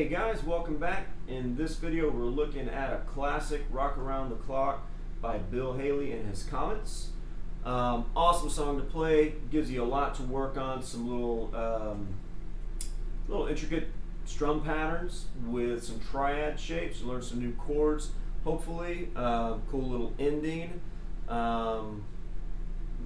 Hey guys, welcome back. In this video we're looking at a classic, Rock Around the Clock by Bill Haley and his Comets. Awesome song to play, gives you a lot to work on, some little intricate strum patterns with some triad shapes. You learn some new chords, hopefully. Cool little ending.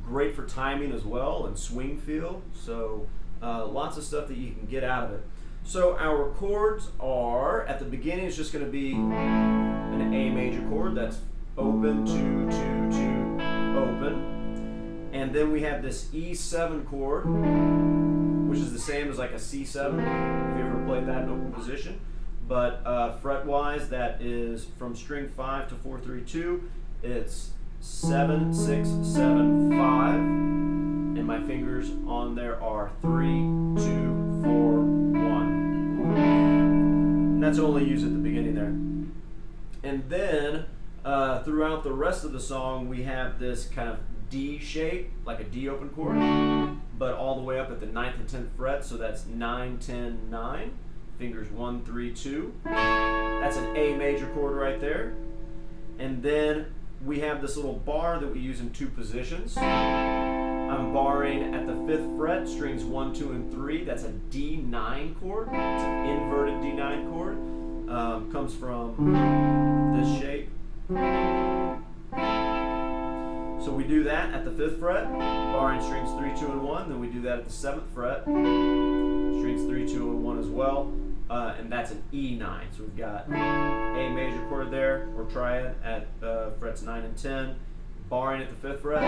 Great for timing as well and swing feel. So lots of stuff that you can get out of it. So our chords are, at the beginning it's just going to be an A major chord, that's open, two, open. And then we have this E7 chord, which is the same as like a C7, if you ever played that in open position. But fret-wise, that is from string 5 to 4-3-2, it's 7, 6, 7, 5. And my fingers on there are 3, 2, 4, 1. And that's only used at the beginning there. And then throughout the rest of the song, we have this kind of D shape, like a D open chord, but all the way up at the 9th and 10th fret. So that's 9, 10, 9. Fingers 1, 3, 2. That's an A major chord right there. And then we have this little bar that we use in two positions. I'm barring at the 5th fret, strings 1, 2, and 3. That's a D9 chord. It's an inverted D9 chord. Comes from this shape. So we do that at the 5th fret, barring strings 3, 2, and 1. Then we do that at the 7th fret, strings 3, 2, and 1 as well. And that's an E9. So we've got A major chord there, or triad, at frets 9 and 10. Barring at the 5th fret,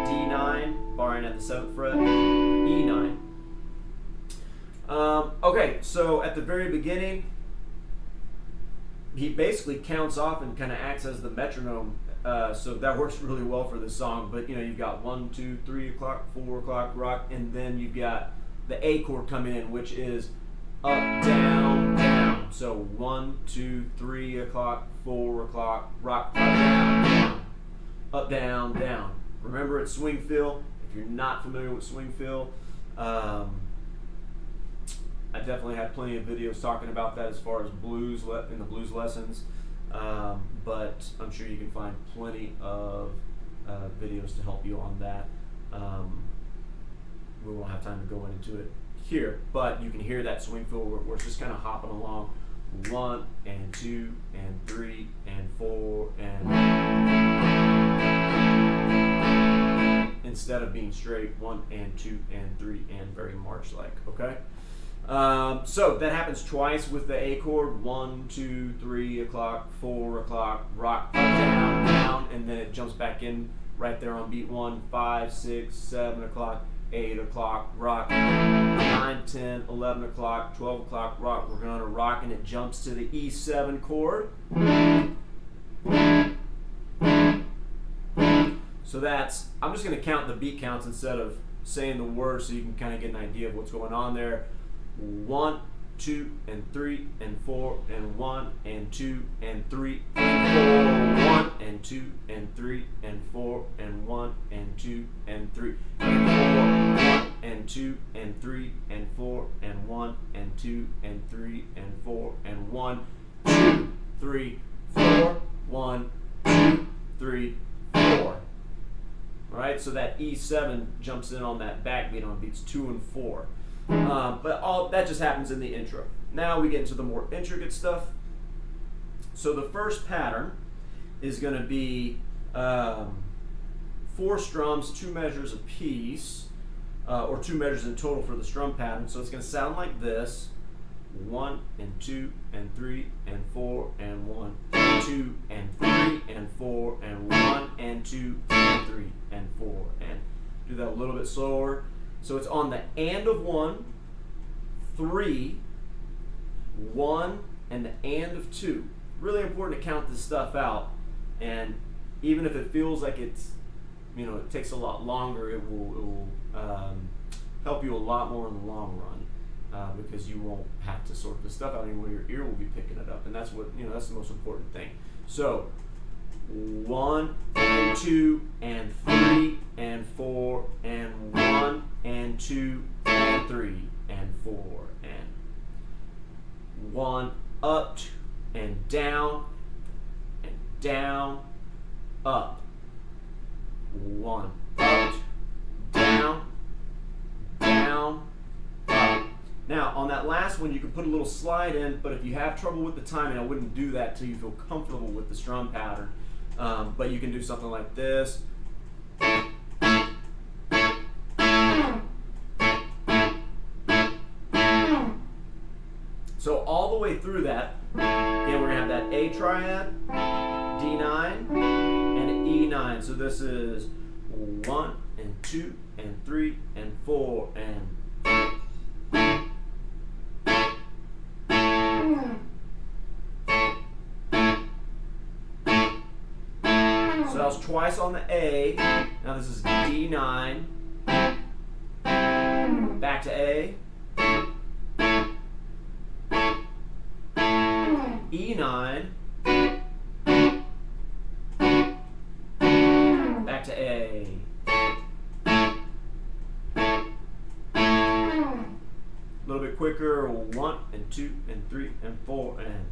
D9, barring at the 7th fret, E9. Okay, so at the very beginning, he basically counts off and kind of acts as the metronome, so that works really well for this song. But you know, you've got 1, 2, 3 o'clock, 4 o'clock, rock, and then you've got the A chord coming in, which is up, down, down. So 1, 2, 3 o'clock, 4 o'clock, rock, up, down, down. Up, down, down. Remember, it's swing feel. If you're not familiar with swing feel, I definitely had plenty of videos talking about that as far as blues in the blues lessons, but I'm sure you can find plenty of videos to help you on that. We won't have time to go into it here, but you can hear that swing feel where it's just kind of hopping along. 1 and 2 and 3 and 4 and instead of being straight 1 and 2 and 3 and very march-like. Okay, so that happens twice with the A chord. 1, 2, 3 o'clock, 4 o'clock, rock, up, down, down, and then it jumps back in right there on beat 1. 5, 6, 7 o'clock, 8 o'clock, rock, 9, 10, 11 o'clock, 12 o'clock, rock. We're going to rock, and it jumps to the E7 chord. So that's, I'm just going to count the beat counts instead of saying the words so you can kind of get an idea of what's going on there. 1, 2, and 3, and 4, and 1, and 2, and 3, and 4, 1, and 2, and 3, and 4, and 1, and 2, and 3, and 4, 1, and 2, and 3, and 4, and 1, and 2, and 3, and 4, and 1, 2, 3, 4, 1, 2, 3, 4. Alright, so that E7 jumps in on that backbeat on beats 2 and 4. But all that just happens in the intro. Now we get into the more intricate stuff. So the first pattern is going to be 4 strums, 2 measures apiece, or 2 measures in total for the strum pattern. So it's going to sound like this: 1 and 2 and 3 and 4 and 1 and 2 and 3 and 4 and 1 and 2 and 3 and 4, and do that a little bit slower. So it's on the and of 1, 3, 1, and the and of 2. Really important to count this stuff out, and even if it feels like it's, you know, it takes a lot longer, it will help you a lot more in the long run, because you won't have to sort this stuff out anymore. Your ear will be picking it up, and that's what, you know, that's the most important thing. So 1 and 2 and 3 and 4 and 1 and 2 and 3 and 4 and 1, up, 2, and down, up. 1, up, 2, down, up. Now, on that last one, you can put a little slide in, but if you have trouble with the timing, I wouldn't do that till you feel comfortable with the strum pattern. But you can do something like this. So all the way through that, again, we're going to have that A triad, D9, and an E9. So this is 1 and 2 and 3 and 4 and. So that was twice on the A. Now this is D9, back to A, E9, back to A. A little bit quicker, 1 and 2 and 3 and 4 and.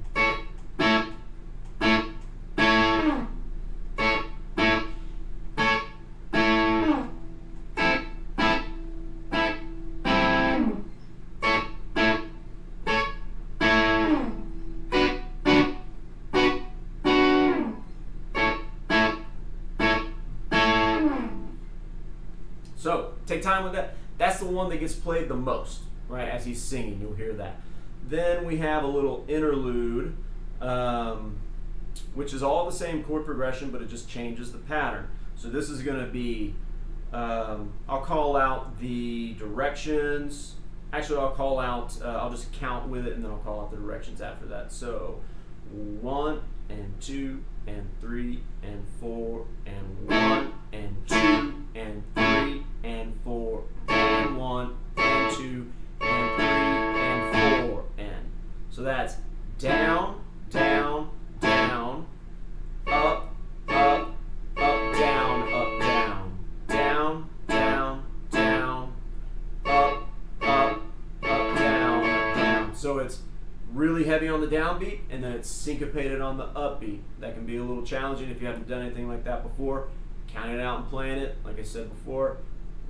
So, take time with that. That's the one that gets played the most, right? As he's singing, you'll hear that. Then we have a little interlude, which is all the same chord progression, but it just changes the pattern. So this is going to be, I'll call out the directions. Actually, I'll call out, I'll just count with it, and then I'll call out the directions after that. So 1 and 2 and 3 and 4 and 1 and 2 and 3 and 4 and 1 and 2 and 3 and 4 and. So that's down, down, down, up, up, up, down, up, down, down, down, down, up, up, up, down, up, down. So it's really heavy on the downbeat, and then it's syncopated on the upbeat. That can be a little challenging if you haven't done anything like that before. Counting it out and playing it, like I said before,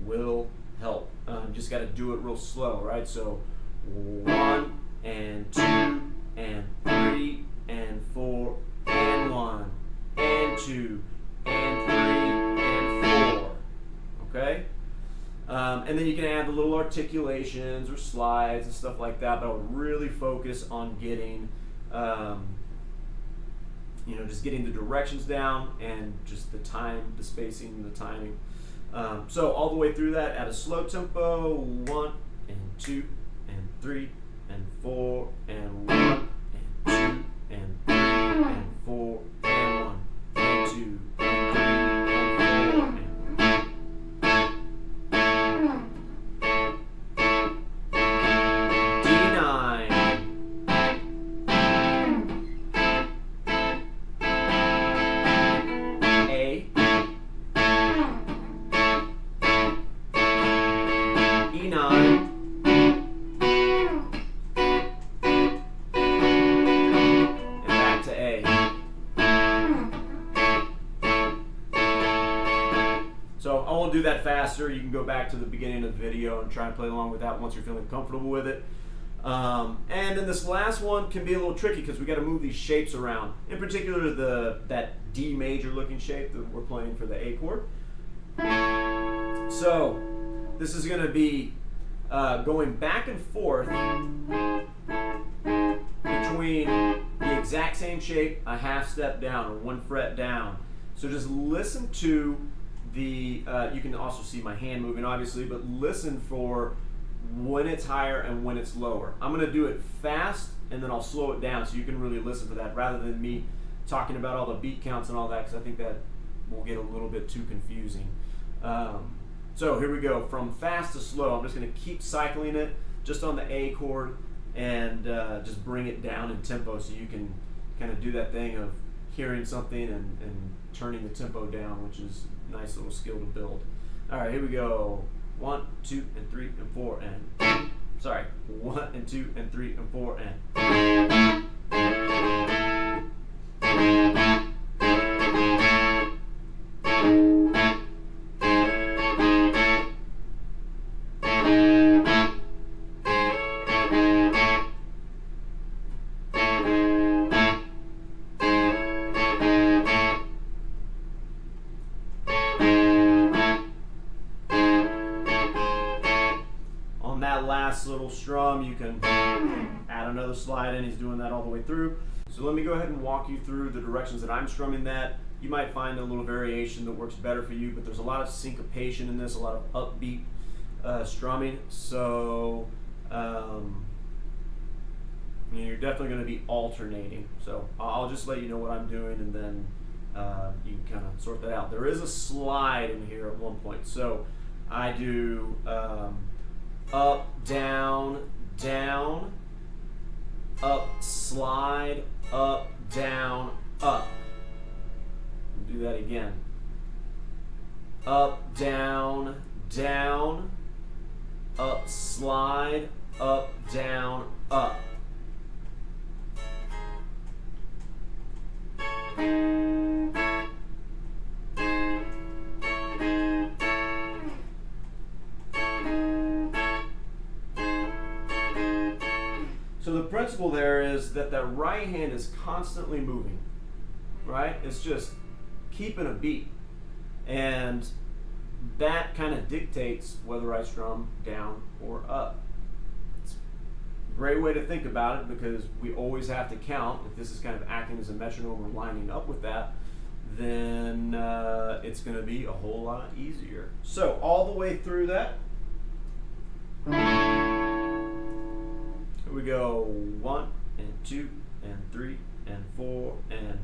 will help. Just got to do it real slow, right? So 1 and 2 and 3 and 4 and 1 and 2 and 3 and 4. Okay? And then you can add the little articulations or slides and stuff like that, but I would really focus on getting, just getting the directions down and just the time, the spacing, the timing. So all the way through that at a slow tempo, 1 and 2 and 3 and 4 and 1 and 2 and 3 and 4 and 1 and 2 and 3 and 4 and. So I won't do that faster. You can go back to the beginning of the video and try and play along with that once you're feeling comfortable with it. And then this last one can be a little tricky because we got to move these shapes around. In particular, that D major looking shape that we're playing for the A chord. So this is going to be going back and forth between the exact same shape, a half step down or 1 fret down. So just listen to the, you can also see my hand moving obviously, but listen for when it's higher and when it's lower. I'm going to do it fast and then I'll slow it down so you can really listen for that rather than me talking about all the beat counts and all that, because I think that will get a little bit too confusing. So here we go, from fast to slow. I'm just going to keep cycling it just on the A chord and just bring it down in tempo so you can kind of do that thing of hearing something and turning the tempo down, which is a nice little skill to build. All right, here we go. 1, 2, and 3, and 4, and. sorry, 1 and 2 and 3 and 4 and. Last little strum, you can add another slide in. He's doing that all the way through. So let me go ahead and walk you through the directions that I'm strumming that. You might find a little variation that works better for you, but there's a lot of syncopation in this, a lot of upbeat strumming. So you're definitely going to be alternating. So I'll just let you know what I'm doing, and then you can kind of sort that out. There is a slide in here at one point. So I do up, down, down, up, slide, up, down, up. Do that again. Up, down, down, up, slide, up, down, up. So the principle there is that the right hand is constantly moving, right? It's just keeping a beat. And that kind of dictates whether I strum down or up. It's a great way to think about it because we always have to count. If this is kind of acting as a metronome or lining up with that, then it's going to be a whole lot easier. So all the way through that. Here we go, 1 and 2 and 3 and 4 and.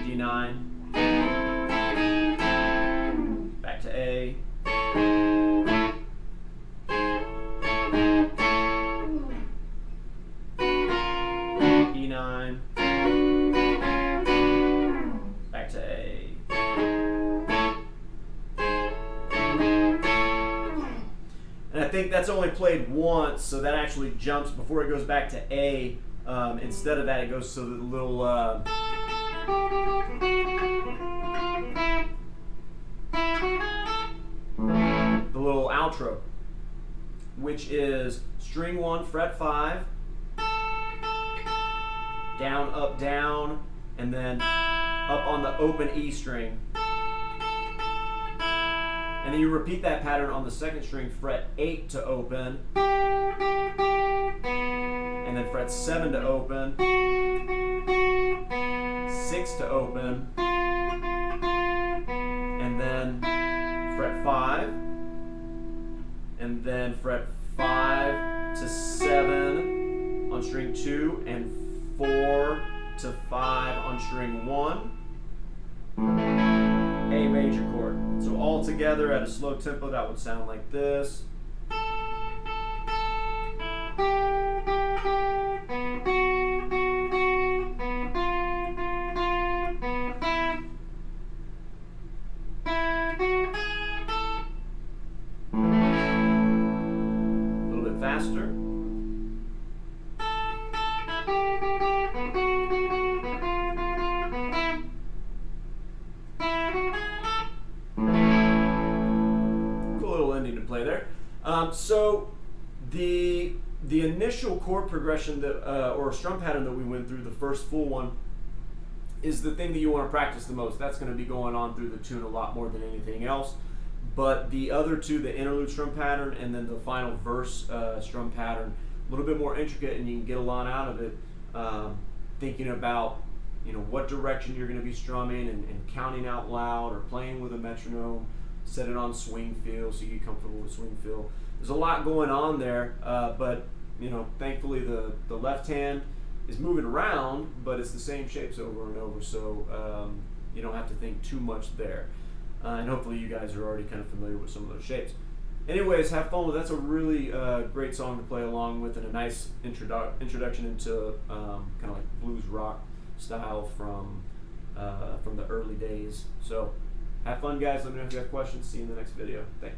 D9, back to A. E9, back to A. And I think that's only played once, so that actually jumps before it goes back to A. Instead of that, it goes to the little outro, which is string 1, fret 5. Down, up, down, and then up on the open E string. And then you repeat that pattern on the second string, fret 8 to open, and then fret 7 to open, 6 to open, and then fret 5, and then fret 5 to 7 on string 2, and 4 to 5 on string 1, A major chord. So all together at a slow tempo, that would sound like this. A little bit faster. Play there. So the initial chord progression that or strum pattern that we went through, the first full one, is the thing that you want to practice the most. That's going to be going on through the tune a lot more than anything else. But the other two, the interlude strum pattern and then the final verse strum pattern, a little bit more intricate, and you can get a lot out of it. Thinking about what direction you're going to be strumming and counting out loud or playing with a metronome. Set it on swing feel so you get comfortable with swing feel. There's a lot going on there, but thankfully the left hand is moving around, but it's the same shapes over and over, so you don't have to think too much there. And hopefully you guys are already kind of familiar with some of those shapes. anyways, have fun with it. That's a really great song to play along with, and a nice introduction into kind of like blues rock style from the early days. So have fun, guys. Let me know if you have questions. See you in the next video. Thanks.